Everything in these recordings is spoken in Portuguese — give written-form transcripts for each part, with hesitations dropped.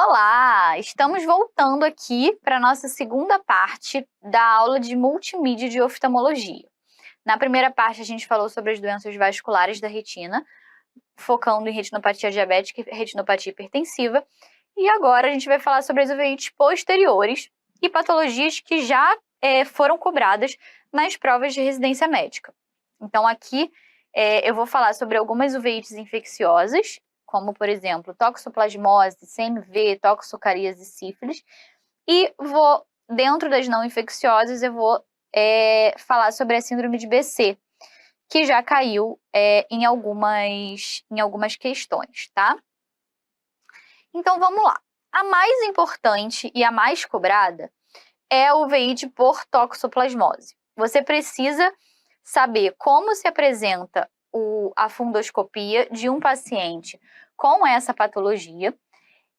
Olá! Estamos voltando aqui para a nossa segunda parte da aula de multimídia de oftalmologia. Na primeira parte, a gente falou sobre as doenças vasculares da retina, focando em retinopatia diabética e retinopatia hipertensiva. E agora a gente vai falar sobre as uveites posteriores e patologias que já foram cobradas nas provas de residência médica. Então, aqui eu vou falar sobre algumas uveites infecciosas, como, por exemplo, toxoplasmose, CMV, toxocarias e sífilis. E dentro das não infecciosas, eu vou falar sobre a síndrome de BC, que já caiu em algumas questões, tá? Então, vamos lá. A mais importante e a mais cobrada é a uveíte por toxoplasmose. Você precisa saber como se apresenta a fundoscopia de um paciente com essa patologia.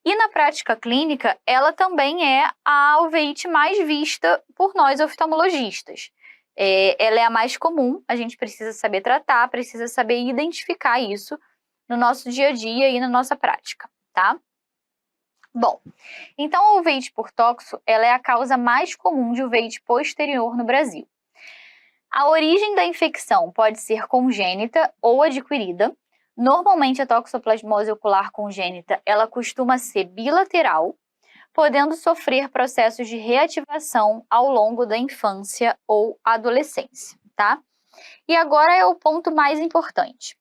E na prática clínica, ela também é a uveíte mais vista por nós oftalmologistas. Ela é a mais comum, a gente precisa saber tratar, precisa saber identificar isso no nosso dia a dia e na nossa prática, tá? Bom, então a uveíte por toxo, ela é a causa mais comum de uveíte posterior no Brasil. A origem da infecção pode ser congênita ou adquirida. Normalmente, a toxoplasmose ocular congênita, ela costuma ser bilateral, podendo sofrer processos de reativação ao longo da infância ou adolescência, tá? E agora é o ponto mais importante.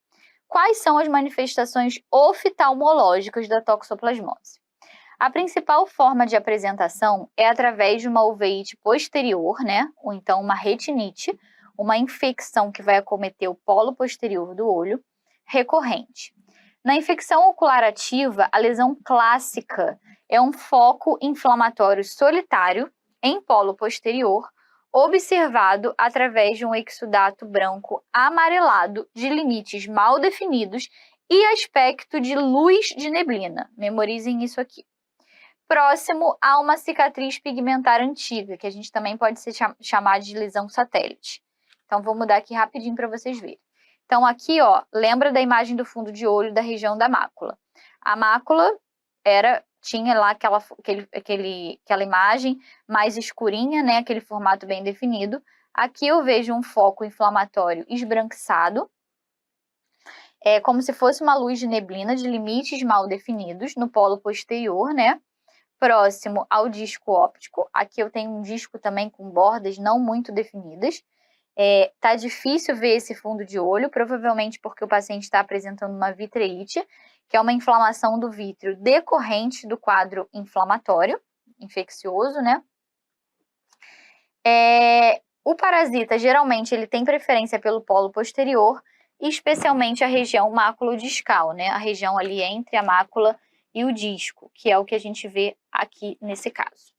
Quais são as manifestações oftalmológicas da toxoplasmose? A principal forma de apresentação é através de uma uveíte posterior, né? Ou então uma retinite, uma infecção que vai acometer o polo posterior do olho, recorrente. Na infecção ocular ativa, a lesão clássica é um foco inflamatório solitário em polo posterior, observado através de um exudato branco amarelado de limites mal definidos e aspecto de luz de neblina. Memorizem isso aqui. Próximo a uma cicatriz pigmentar antiga, que a gente também pode chamar de lesão satélite. Então, vou mudar aqui rapidinho para vocês verem. Então, aqui, ó, lembra da imagem do fundo de olho da região da mácula. A mácula tinha lá aquela imagem mais escurinha, né, aquele formato bem definido. Aqui eu vejo um foco inflamatório esbranquiçado, como se fosse uma luz de neblina de limites mal definidos no polo posterior, né? Próximo ao disco óptico. Aqui eu tenho um disco também com bordas não muito definidas. Tá difícil ver esse fundo de olho, provavelmente porque o paciente está apresentando uma vitreite, que é uma inflamação do vítreo decorrente do quadro inflamatório, infeccioso, né? O parasita, geralmente, ele tem preferência pelo polo posterior, especialmente a região maculodiscal, né? A região ali entre a mácula e o disco, que é o que a gente vê aqui nesse caso.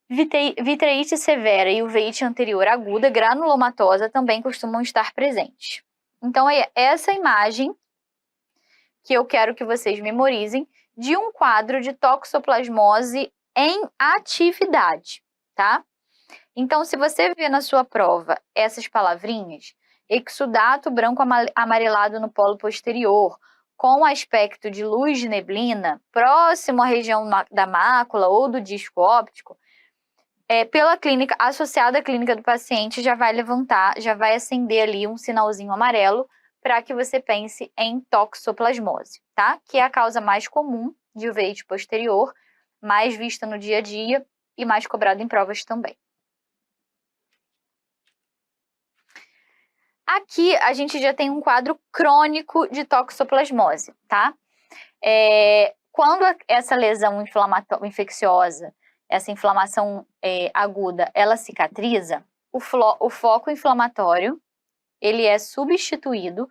Vitreite severa e uveíte anterior aguda granulomatosa também costumam estar presentes. Então, é essa imagem que eu quero que vocês memorizem de um quadro de toxoplasmose em atividade, tá? Então, se você vê na sua prova essas palavrinhas, exudato branco amarelado no polo posterior, com aspecto de luz de neblina, próximo à região da mácula ou do disco óptico, pela clínica, associada à clínica do paciente, já vai acender ali um sinalzinho amarelo para que você pense em toxoplasmose, tá? Que é a causa mais comum de uveíte posterior, mais vista no dia a dia e mais cobrada em provas também. Aqui a gente já tem um quadro crônico de toxoplasmose, tá? Quando essa lesão infecciosa, essa inflamação aguda, ela cicatriza, o foco inflamatório, ele é substituído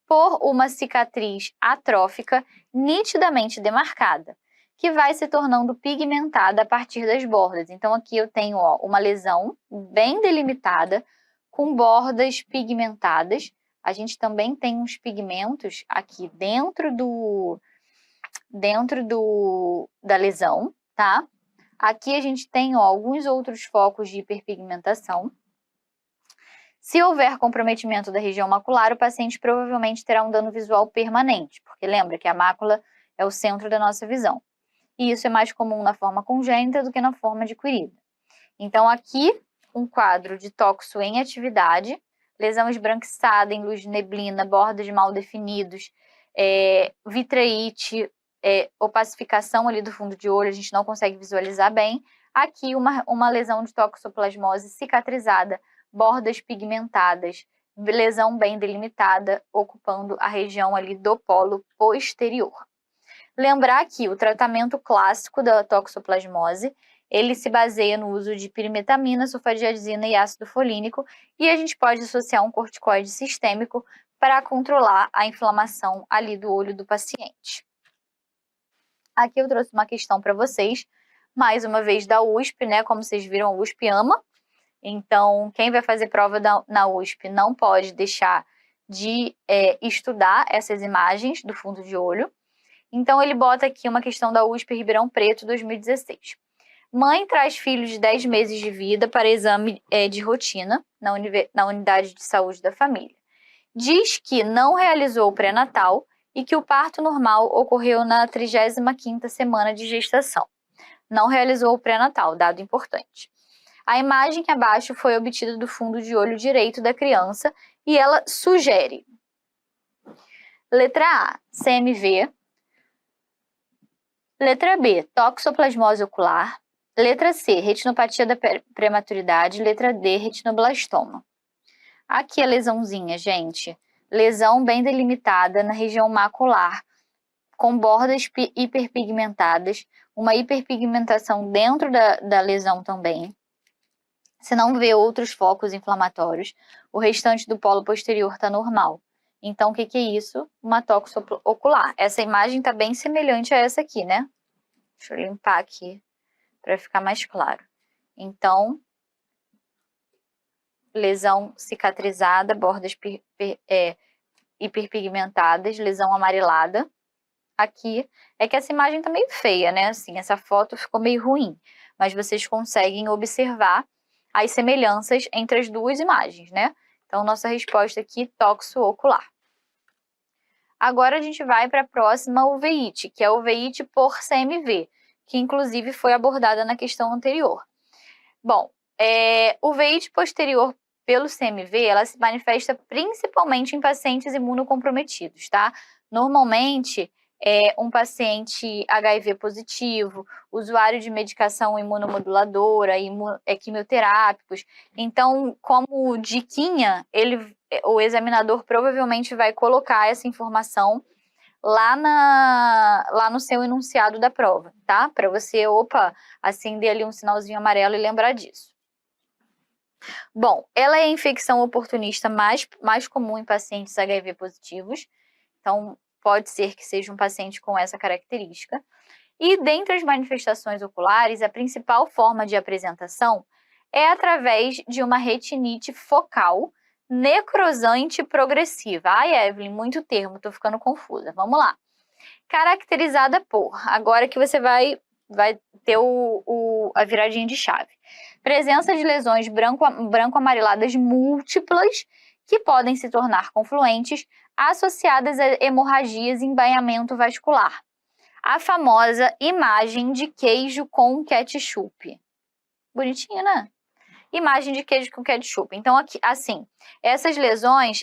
por uma cicatriz atrófica nitidamente demarcada, que vai se tornando pigmentada a partir das bordas. Então, aqui eu tenho, ó, uma lesão bem delimitada, com bordas pigmentadas. A gente também tem uns pigmentos aqui dentro da lesão, tá? Aqui a gente tem, ó, alguns outros focos de hiperpigmentação. Se houver comprometimento da região macular, o paciente provavelmente terá um dano visual permanente, porque lembra que a mácula é o centro da nossa visão. E isso é mais comum na forma congênita do que na forma adquirida. Então, aqui, um quadro de toxo em atividade, lesão esbranquiçada em luz de neblina, bordas mal definidos, vitreite, opacificação ali do fundo de olho, a gente não consegue visualizar bem. Aqui, uma lesão de toxoplasmose cicatrizada, bordas pigmentadas, lesão bem delimitada, ocupando a região ali do polo posterior. Lembrar que o tratamento clássico da toxoplasmose, ele se baseia no uso de pirimetamina, sulfadiazina e ácido folínico, e a gente pode associar um corticoide sistêmico para controlar a inflamação ali do olho do paciente. Aqui eu trouxe uma questão para vocês, mais uma vez da USP, né? Como vocês viram, a USP ama. Então, quem vai fazer prova na USP não pode deixar de estudar essas imagens do fundo de olho. Então, ele bota aqui uma questão da USP Ribeirão Preto, 2016. Mãe traz filho de 10 meses de vida para exame de rotina na unidade de saúde da família. Diz que não realizou o pré-natal e que o parto normal ocorreu na 35ª semana de gestação. Não realizou o pré-natal, dado importante. A imagem abaixo foi obtida do fundo de olho direito da criança e ela sugere: letra A, CMV. Letra B, toxoplasmose ocular. Letra C, retinopatia da prematuridade. Letra D, retinoblastoma. Aqui a lesãozinha, gente. Lesão bem delimitada na região macular, com bordas hiperpigmentadas, uma hiperpigmentação dentro da lesão também. Você não vê outros focos inflamatórios. O restante do polo posterior está normal. Então, o que é isso? Uma toxo ocular. Essa imagem está bem semelhante a essa aqui, né? Deixa eu limpar aqui para ficar mais claro. Então, lesão cicatrizada, bordas hiperpigmentadas, lesão amarelada. Aqui é que essa imagem tá meio feia, né? Assim, essa foto ficou meio ruim, mas vocês conseguem observar as semelhanças entre as duas imagens, né? Então, nossa resposta aqui, toxo ocular. Agora a gente vai para a próxima uveíte, que é a uveíte por CMV, que inclusive foi abordada na questão anterior. Bom, uveíte posterior pelo CMV, ela se manifesta principalmente em pacientes imunocomprometidos, tá? Normalmente, um paciente HIV positivo, usuário de medicação imunomoduladora, quimioterápicos. Então, como diquinha, o examinador provavelmente vai colocar essa informação lá no seu enunciado da prova, tá? Para você, acender ali um sinalzinho amarelo e lembrar disso. Bom, ela é a infecção oportunista mais comum em pacientes HIV positivos, então pode ser que seja um paciente com essa característica. E dentre as manifestações oculares, a principal forma de apresentação é através de uma retinite focal necrosante progressiva. Ai, Evelyn, muito termo, tô ficando confusa. Vamos lá. Caracterizada por, agora que você vai ter a viradinha de chave. Presença de lesões branco-amareladas múltiplas que podem se tornar confluentes, associadas a hemorragias e embainhamento vascular. A famosa imagem de queijo com ketchup. Bonitinha, né? Imagem de queijo com ketchup. Então, aqui, assim, essas lesões,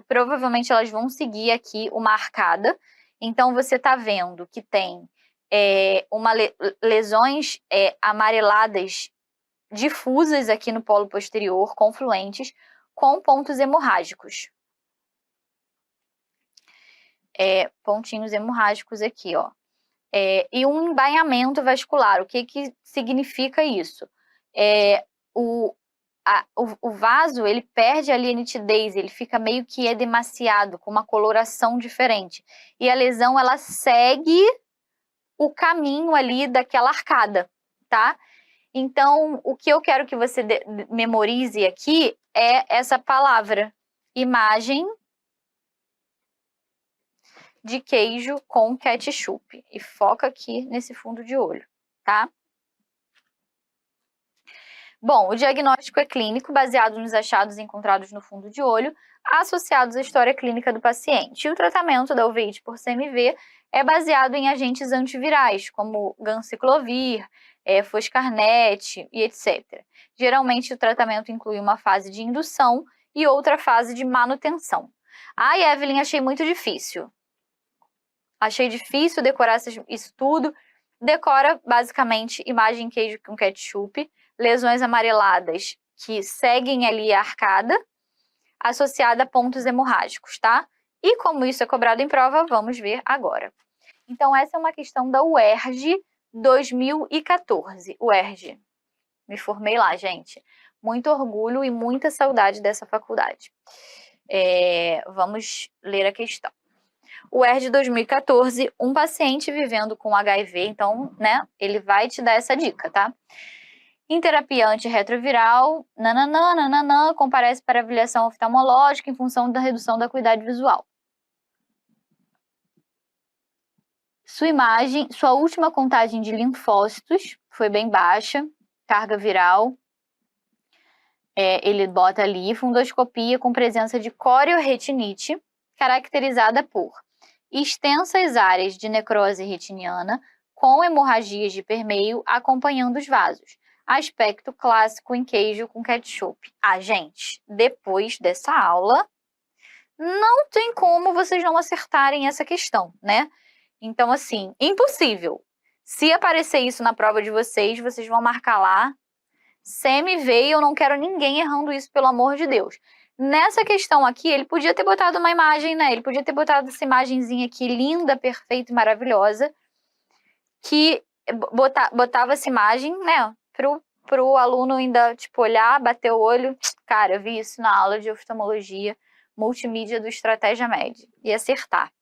provavelmente elas vão seguir aqui uma arcada. Então, você está vendo que tem lesões amareladas difusas aqui no polo posterior, confluentes, com pontos hemorrágicos. Pontinhos hemorrágicos aqui, ó. E um embainhamento vascular. O que significa isso? O vaso, ele perde ali a nitidez, ele fica meio que edemaciado, com uma coloração diferente. E a lesão, ela segue o caminho ali daquela arcada, tá? Então, o que eu quero que você memorize aqui é essa palavra, imagem de queijo com ketchup. E foca aqui nesse fundo de olho, tá? Bom, o diagnóstico é clínico, baseado nos achados encontrados no fundo de olho, associados à história clínica do paciente. E o tratamento da uveites por CMV é baseado em agentes antivirais, como ganciclovir, foscarnet e etc. Geralmente, o tratamento inclui uma fase de indução e outra fase de manutenção. Ai, Evelyn, achei muito difícil. Achei difícil decorar isso tudo. Decora, basicamente, imagem queijo com ketchup, lesões amareladas que seguem ali a arcada, associada a pontos hemorrágicos, tá? E como isso é cobrado em prova, vamos ver agora. Então, essa é uma questão da UERJ 2014. UERJ. Me formei lá, gente. Muito orgulho e muita saudade dessa faculdade. Vamos ler a questão. UERJ 2014, um paciente vivendo com HIV, então, né, ele vai te dar essa dica, tá? Em terapia antirretroviral, comparece para avaliação oftalmológica em função da redução da acuidade visual. Sua última contagem de linfócitos foi bem baixa, carga viral, ele bota ali, fundoscopia com presença de corioretinite, caracterizada por extensas áreas de necrose retiniana, com hemorragias de permeio acompanhando os vasos. Aspecto clássico em queijo com ketchup. Gente, depois dessa aula, não tem como vocês não acertarem essa questão, né? Então, assim, impossível. Se aparecer isso na prova de vocês, vocês vão marcar lá, CMV, e eu não quero ninguém errando isso, pelo amor de Deus. Nessa questão aqui, ele podia ter botado uma imagem, né? Ele podia ter botado essa imagenzinha aqui, linda, perfeita e maravilhosa, que botava essa imagem, né? Pro aluno ainda, tipo, olhar, bater o olho. Cara, eu vi isso na aula de oftalmologia multimídia do Estratégia Med. E acertar.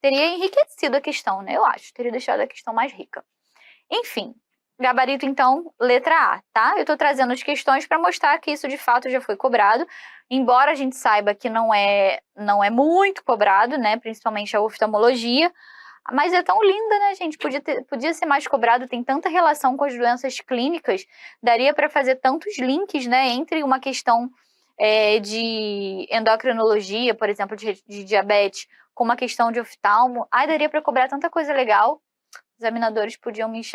Teria enriquecido a questão, né? Eu acho. Teria deixado a questão mais rica. Enfim, gabarito, então, letra A, tá? Eu tô trazendo as questões para mostrar que isso, de fato, já foi cobrado. Embora a gente saiba que não é muito cobrado, né? Principalmente a oftalmologia. Mas é tão linda, né, gente? Podia ser mais cobrado, tem tanta relação com as doenças clínicas, daria para fazer tantos links, né, entre uma questão de endocrinologia, por exemplo, de diabetes, com uma questão de oftalmo. Daria para cobrar tanta coisa legal. Os examinadores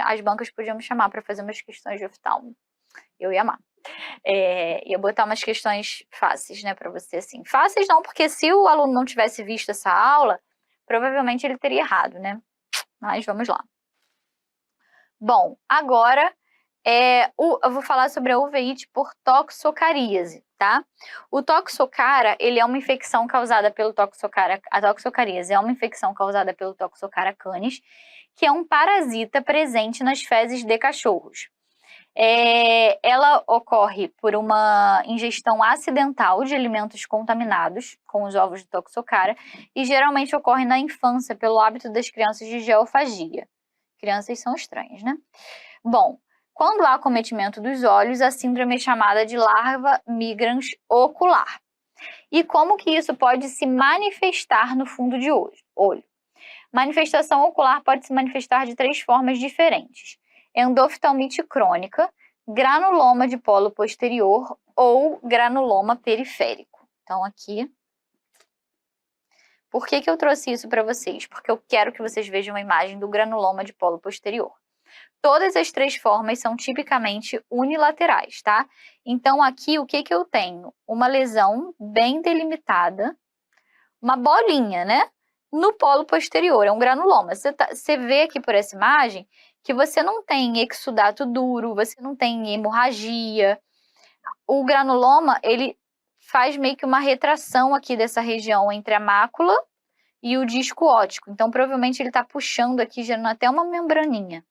as bancas podiam me chamar para fazer umas questões de oftalmo. Eu ia amar. Ia botar umas questões fáceis, né, para você, assim. Fáceis não, porque se o aluno não tivesse visto essa aula, provavelmente ele teria errado, né? Mas vamos lá. Bom, agora eu vou falar sobre a uveíte por toxocaríase, tá? O toxocara, ele é uma infecção causada pelo toxocara. A toxocaríase é uma infecção causada pelo toxocara canis, que é um parasita presente nas fezes de cachorros. Ela ocorre por uma ingestão acidental de alimentos contaminados com os ovos de toxocara e geralmente ocorre na infância pelo hábito das crianças de geofagia. Crianças são estranhas, né? Bom, quando há acometimento dos olhos, a síndrome é chamada de larva migrans ocular. E como que isso pode se manifestar no fundo de olho? Manifestação ocular pode se manifestar de 3 formas diferentes: endoftalmite crônica, granuloma de polo posterior ou granuloma periférico. Então, aqui. Por que eu trouxe isso para vocês? Porque eu quero que vocês vejam a imagem do granuloma de polo posterior. Todas as 3 formas são tipicamente unilaterais, tá? Então, aqui, o que eu tenho? Uma lesão bem delimitada, uma bolinha, né? No polo posterior, é um granuloma. Você vê aqui por essa imagem que você não tem exudato duro, você não tem hemorragia. O granuloma, ele faz meio que uma retração aqui dessa região entre a mácula e o disco óptico. Então, provavelmente, ele está puxando aqui, gerando até uma membraninha.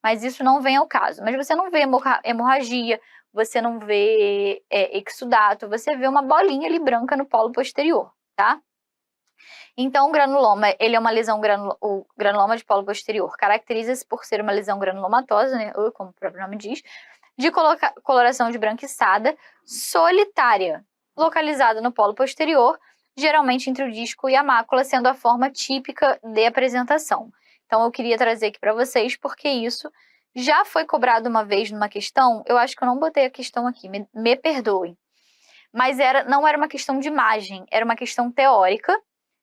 Mas isso não vem ao caso. Mas você não vê hemorragia, você não vê exudato, você vê uma bolinha ali branca no polo posterior, tá? Então, o granuloma, ele é uma lesão, o granuloma de polo posterior caracteriza-se por ser uma lesão granulomatosa, né, como o próprio nome diz, de coloração esbranquiçada, solitária, localizada no polo posterior, geralmente entre o disco e a mácula, sendo a forma típica de apresentação. Então, eu queria trazer aqui para vocês, porque isso Já foi cobrado uma vez numa questão, eu acho que eu não botei a questão aqui, me perdoem. Mas não era uma questão de imagem, era uma questão teórica.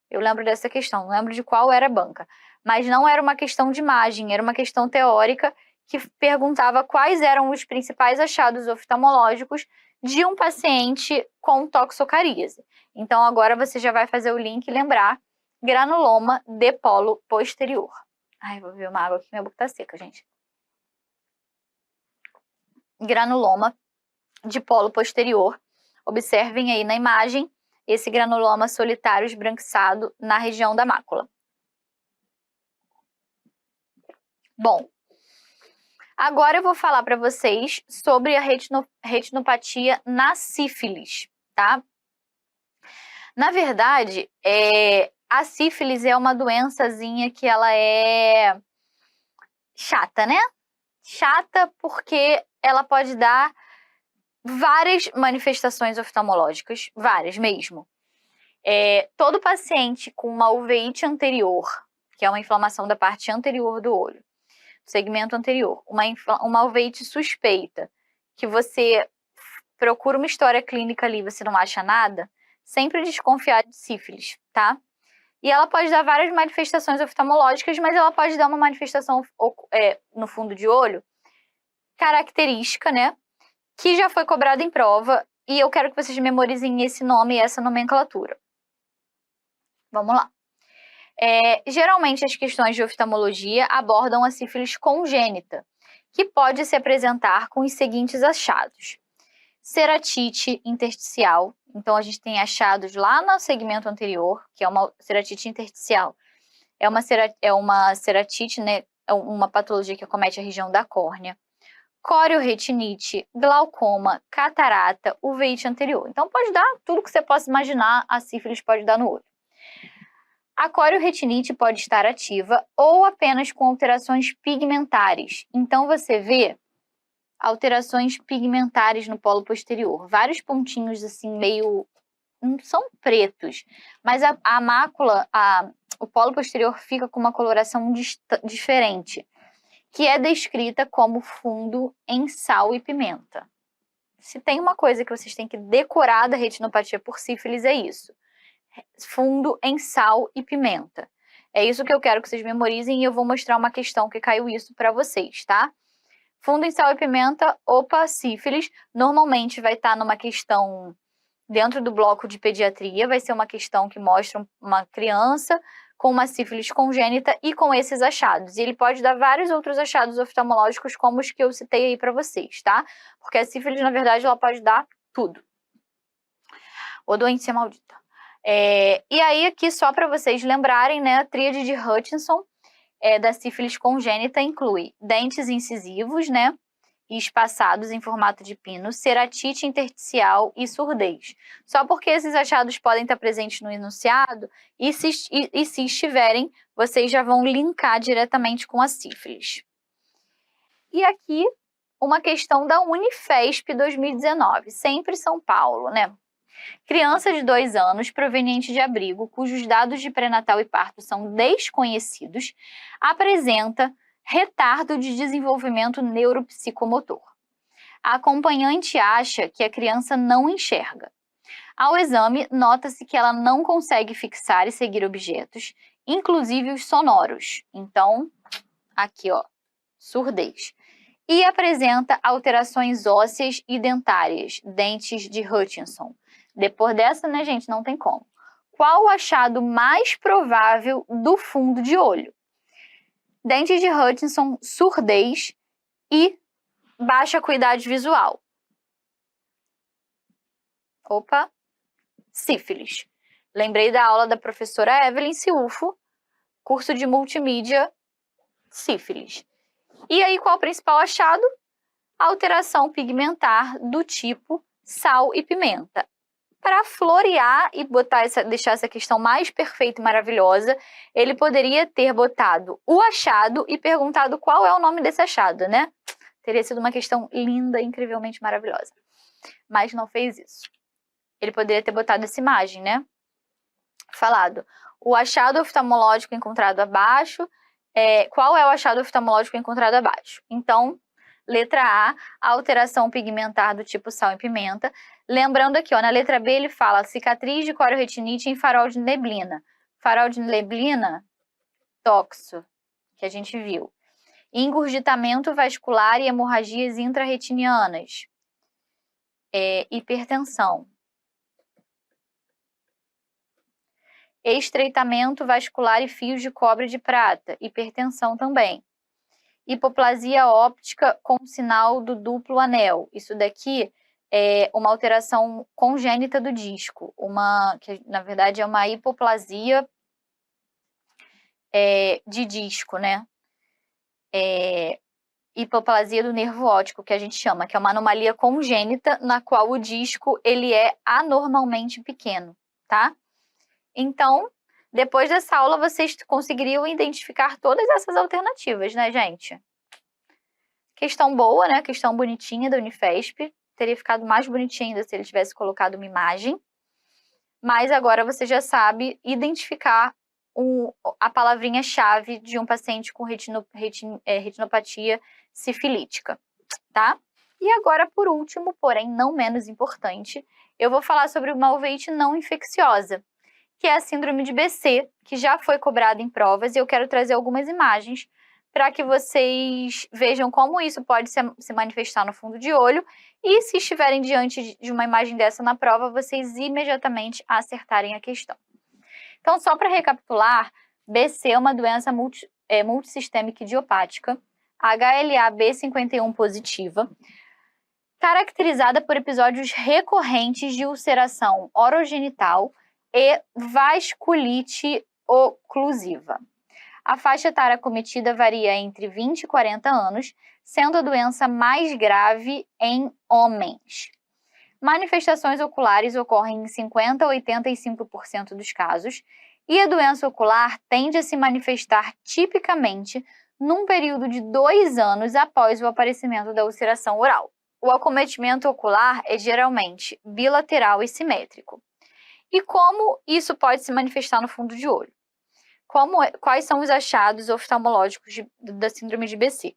Eu lembro dessa questão, não lembro de qual era a banca. Mas não era uma questão de imagem, era uma questão teórica que perguntava quais eram os principais achados oftalmológicos de um paciente com toxocaríase. Então agora você já vai fazer o link e lembrar granuloma de polo posterior. Ai, vou beber uma água aqui, minha boca tá seca, gente. Granuloma de polo posterior. Observem aí na imagem esse granuloma solitário esbranquiçado na região da mácula. Bom, agora eu vou falar para vocês sobre a retinopatia na sífilis, tá? Na verdade, a sífilis é uma doençazinha que ela é chata, né? Chata porque ela pode dar várias manifestações oftalmológicas, várias mesmo. Todo paciente com uma uveíte anterior, que é uma inflamação da parte anterior do olho, segmento anterior, uma uveíte suspeita, que você procura uma história clínica ali e você não acha nada, sempre desconfiar de sífilis, tá? E ela pode dar várias manifestações oftalmológicas, mas ela pode dar uma manifestação no fundo de olho característica, né? Que já foi cobrada em prova, e eu quero que vocês memorizem esse nome e essa nomenclatura. Vamos lá. Geralmente as questões de oftalmologia abordam a sífilis congênita, que pode se apresentar com os seguintes achados. Ceratite intersticial, então a gente tem achados lá no segmento anterior, que é uma ceratite intersticial. É uma ceratite, né? É uma patologia que acomete a região da córnea. Corioretinite, glaucoma, catarata, uveíte anterior. Então pode dar tudo que você possa imaginar, a sífilis pode dar no olho. A corioretinite pode estar ativa ou apenas com alterações pigmentares. Então você vê alterações pigmentares no polo posterior, vários pontinhos assim meio são pretos, mas a mácula, o polo posterior fica com uma coloração diferente, que é descrita como fundo em sal e pimenta. Se tem uma coisa que vocês têm que decorar da retinopatia por sífilis, é isso. Fundo em sal e pimenta. É isso que eu quero que vocês memorizem e eu vou mostrar uma questão que caiu isso para vocês, tá? Fundo em sal e pimenta, opa, sífilis, normalmente vai estar numa questão dentro do bloco de pediatria, vai ser uma questão que mostra uma criança com uma sífilis congênita e com esses achados. E ele pode dar vários outros achados oftalmológicos, como os que eu citei aí para vocês, tá? Porque a sífilis, na verdade, ela pode dar tudo. Ou doença maldita. E aí, aqui, só para vocês lembrarem, né, a tríade de Hutchinson da sífilis congênita inclui dentes incisivos, né, e espaçados em formato de pino, ceratite intersticial e surdez. Só porque esses achados podem estar presentes no enunciado, e se estiverem, vocês já vão linkar diretamente com a sífilis. E aqui, uma questão da Unifesp 2019, sempre São Paulo, né? Criança de 2 anos, proveniente de abrigo, cujos dados de pré-natal e parto são desconhecidos, apresenta retardo de desenvolvimento neuropsicomotor. A acompanhante acha que a criança não enxerga. Ao exame, nota-se que ela não consegue fixar e seguir objetos, inclusive os sonoros. Então, aqui, ó, surdez. E apresenta alterações ósseas e dentárias, dentes de Hutchinson. Depois dessa, né, gente, não tem como. Qual o achado mais provável do fundo de olho? Dentes de Hutchinson, surdez e baixa acuidade visual. Opa, sífilis. Lembrei da aula da professora Evelyn Ciufo, curso de multimídia, sífilis. E aí, qual o principal achado? Alteração pigmentar do tipo sal e pimenta. Para florear e deixar essa questão mais perfeita e maravilhosa, ele poderia ter botado o achado e perguntado qual é o nome desse achado, né? Teria sido uma questão linda, incrivelmente maravilhosa. Mas não fez isso. Ele poderia ter botado essa imagem, né? Falado, o achado oftalmológico encontrado abaixo Qual é o achado oftalmológico encontrado abaixo? Então, letra A, alteração pigmentar do tipo sal e pimenta. Lembrando aqui, ó, na letra B ele fala cicatriz de corioretinite em farol de neblina. Farol de neblina, toxo, que a gente viu. Engurgitamento vascular e hemorragias intrarretinianas. Hipertensão. Estreitamento vascular e fios de cobre de prata. Hipertensão também. Hipoplasia óptica com sinal do duplo anel. Isso daqui é uma alteração congênita do disco, que na verdade é uma hipoplasia de disco, né? Hipoplasia do nervo óptico, que a gente chama, que é uma anomalia congênita na qual o disco ele é anormalmente pequeno, tá? Então, depois dessa aula, vocês conseguiriam identificar todas essas alternativas, né, gente? Questão boa, né? Questão bonitinha da Unifesp. Teria ficado mais bonitinha ainda se ele tivesse colocado uma imagem. Mas agora você já sabe identificar a palavrinha-chave de um paciente com retinopatia sifilítica, tá? E agora, por último, porém não menos importante, eu vou falar sobre uma uveíte não infecciosa, que é a síndrome de BC, que já foi cobrada em provas, e eu quero trazer algumas imagens para que vocês vejam como isso pode se manifestar no fundo de olho, e se estiverem diante de uma imagem dessa na prova, vocês imediatamente acertarem a questão. Então, só para recapitular, BC é uma doença multissistêmica idiopática, HLA-B51 positiva, caracterizada por episódios recorrentes de ulceração orogenital e vasculite oclusiva. A faixa etária acometida varia entre 20 e 40 anos, sendo a doença mais grave em homens. Manifestações oculares ocorrem em 50% a 85% dos casos, e a doença ocular tende a se manifestar tipicamente num período de 2 anos após o aparecimento da ulceração oral. O acometimento ocular é geralmente bilateral e simétrico. E como isso pode se manifestar no fundo de olho? Quais são os achados oftalmológicos da síndrome de BC?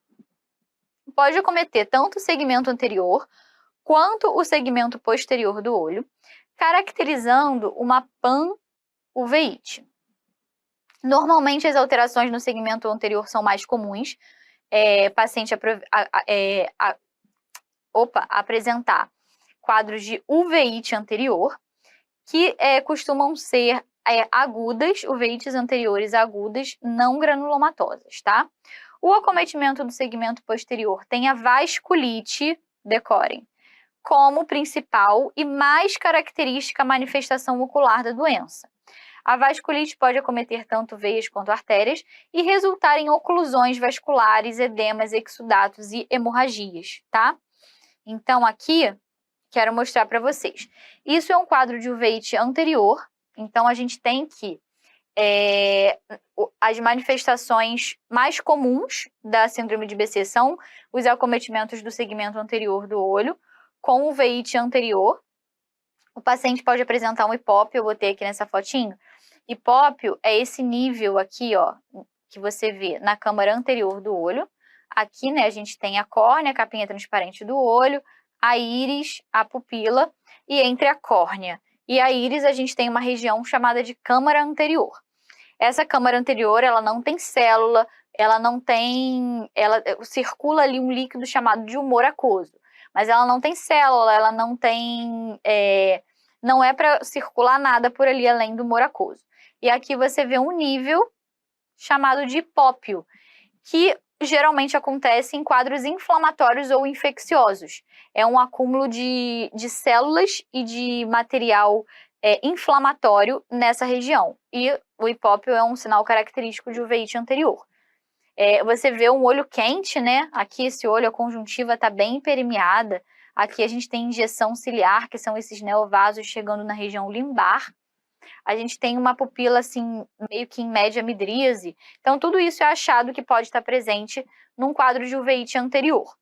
Pode acometer tanto o segmento anterior quanto o segmento posterior do olho, caracterizando uma panuveíte. Normalmente, as alterações no segmento anterior são mais comuns. Paciente apresentar quadros de uveíte anterior, que costumam ser agudas, uveites anteriores agudas, não granulomatosas, tá? O acometimento do segmento posterior tem a vasculite, decorem, como principal e mais característica manifestação ocular da doença. A vasculite pode acometer tanto veias quanto artérias e resultar em oclusões vasculares, edemas, exudatos e hemorragias, tá? Então, aqui, quero mostrar para vocês. Isso é um quadro de uveíte anterior, então a gente tem que as manifestações mais comuns da síndrome de BC são os acometimentos do segmento anterior do olho, com uveíte anterior. O paciente pode apresentar um hipópio, eu botei aqui nessa fotinho. Hipópio é esse nível aqui, ó, que você vê na câmara anterior do olho. Aqui, né, a gente tem a córnea, a capinha transparente do olho, a íris, a pupila, e entre a córnea e a íris a gente tem uma região chamada de câmara anterior. Essa câmara anterior, ela não tem célula, ela circula ali um líquido chamado de humor aquoso, mas ela não tem célula, ela não tem, não é para circular nada por ali além do humor aquoso. E aqui você vê um nível chamado de hipópio, que geralmente acontece em quadros inflamatórios ou infecciosos. É um acúmulo de células e de material inflamatório nessa região. E o hipópio é um sinal característico de uveíte anterior. Você vê um olho quente, né? Aqui esse olho, a conjuntiva está bem permeada. Aqui a gente tem injeção ciliar, que são esses neovasos chegando na região limbar. A gente tem uma pupila, assim, meio que em média midríase. Então, tudo isso é achado que pode estar presente num quadro de uveíte anterior.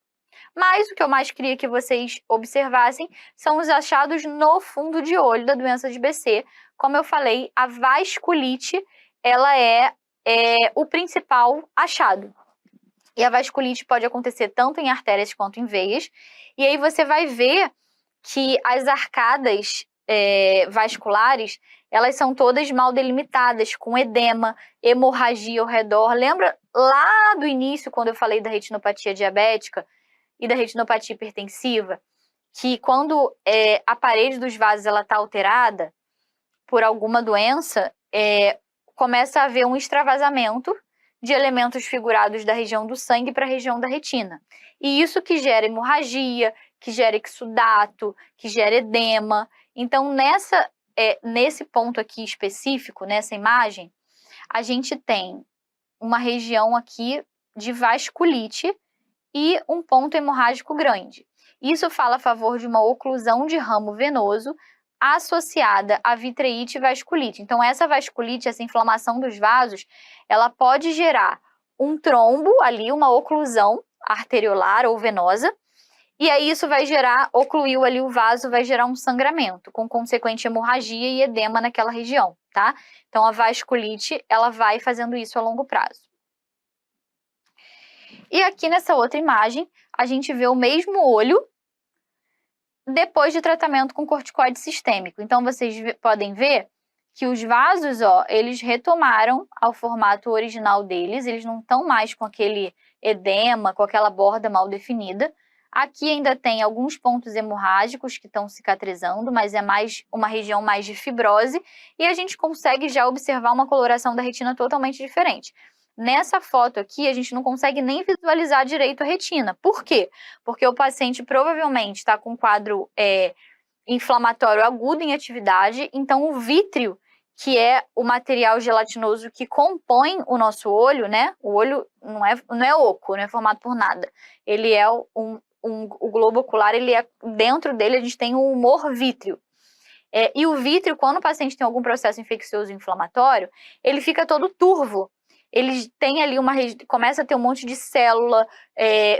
Mas o que eu mais queria que vocês observassem são os achados no fundo de olho da doença de BC. Como eu falei, a vasculite, ela é o principal achado. E a vasculite pode acontecer tanto em artérias quanto em veias. E aí você vai ver que as arcadas vasculares, elas são todas mal delimitadas, com edema, hemorragia ao redor. Lembra lá do início, quando eu falei da retinopatia diabética e da retinopatia hipertensiva, que quando a parede dos vasos está alterada por alguma doença, começa a haver um extravasamento de elementos figurados da região do sangue para a região da retina. E isso que gera hemorragia, que gera exudato, que gera edema. Então, nesse ponto aqui específico, nessa imagem, a gente tem uma região aqui de vasculite e um ponto hemorrágico grande. Isso fala a favor de uma oclusão de ramo venoso associada à vitreite e vasculite. Então, essa vasculite, essa inflamação dos vasos, ela pode gerar um trombo ali, uma oclusão arteriolar ou venosa, e aí isso vai gerar, ocluiu ali o vaso, vai gerar um sangramento, com consequente hemorragia e edema naquela região, tá? Então, a vasculite, ela vai fazendo isso a longo prazo. E aqui nessa outra imagem, a gente vê o mesmo olho depois de tratamento com corticoide sistêmico. Então, vocês podem ver que os vasos, eles retomaram ao formato original deles, eles não estão mais com aquele edema, com aquela borda mal definida. Aqui ainda tem alguns pontos hemorrágicos que estão cicatrizando, mas é mais uma região mais de fibrose, e a gente consegue já observar uma coloração da retina totalmente diferente. Nessa foto aqui, a gente não consegue nem visualizar direito a retina. Por quê? Porque o paciente provavelmente está com um quadro inflamatório agudo em atividade, então o vítreo, que é o material gelatinoso que compõe o nosso olho, né? O olho não é oco, não é formado por nada. Ele é o globo ocular, dentro dele a gente tem um humor vítreo. E o vítreo, quando o paciente tem algum processo infeccioso inflamatório, ele fica todo turvo. Ele tem ali começa a ter um monte de célula,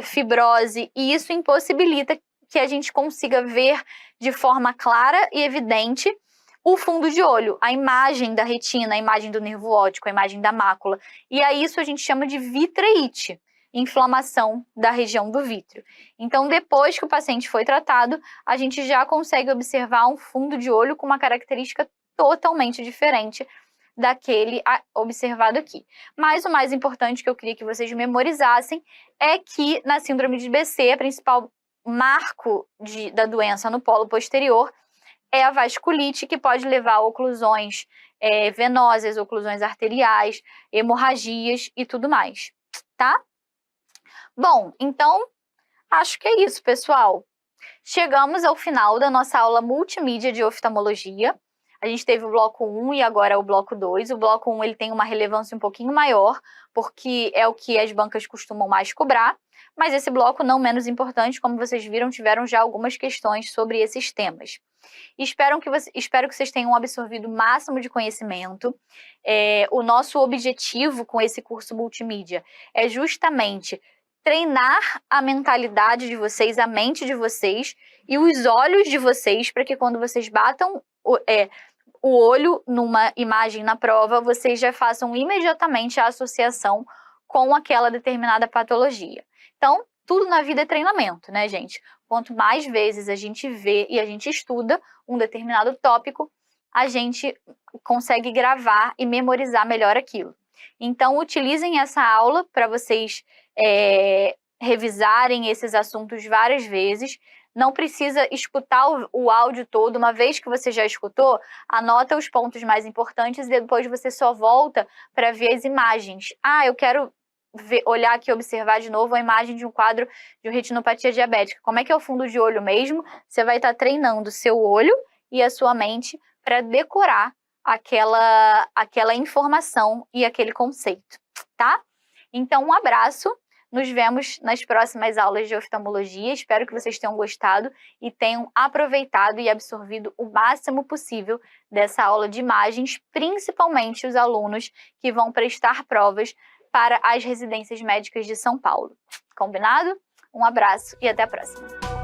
fibrose, e isso impossibilita que a gente consiga ver de forma clara e evidente o fundo de olho, a imagem da retina, a imagem do nervo óptico, a imagem da mácula. E a isso a gente chama de vitreite, inflamação da região do vítreo. Então, depois que o paciente foi tratado, a gente já consegue observar um fundo de olho com uma característica totalmente diferente daquele observado aqui. Mas o mais importante que eu queria que vocês memorizassem é que na síndrome de BC, a principal marco da doença no polo posterior é a vasculite, que pode levar a oclusões venosas, oclusões arteriais, hemorragias e tudo mais, tá? Bom, então, acho que é isso, pessoal. Chegamos ao final da nossa aula multimídia de oftalmologia. A gente teve o bloco 1 e agora o bloco 2. O bloco 1 ele tem uma relevância um pouquinho maior, porque é o que as bancas costumam mais cobrar, mas esse bloco não menos importante, como vocês viram, tiveram já algumas questões sobre esses temas. Espero que vocês tenham absorvido o máximo de conhecimento. O nosso objetivo com esse curso multimídia é justamente treinar a mentalidade de vocês, a mente de vocês e os olhos de vocês, para que quando vocês batam o olho numa imagem na prova, vocês já façam imediatamente a associação com aquela determinada patologia. Então, tudo na vida é treinamento, né, gente? Quanto mais vezes a gente vê e a gente estuda um determinado tópico, a gente consegue gravar e memorizar melhor aquilo. Então, utilizem essa aula para vocês revisarem esses assuntos várias vezes. Não precisa escutar o áudio todo. Uma vez que você já escutou, anota os pontos mais importantes e depois você só volta para ver as imagens. Eu quero olhar aqui e observar de novo a imagem de um quadro de retinopatia diabética. Como é que é o fundo de olho mesmo? Você vai estar treinando o seu olho e a sua mente para decorar aquela informação e aquele conceito, tá? Então, um abraço. Nos vemos nas próximas aulas de oftalmologia. Espero que vocês tenham gostado e tenham aproveitado e absorvido o máximo possível dessa aula de imagens, principalmente os alunos que vão prestar provas para as residências médicas de São Paulo. Combinado? Um abraço e até a próxima!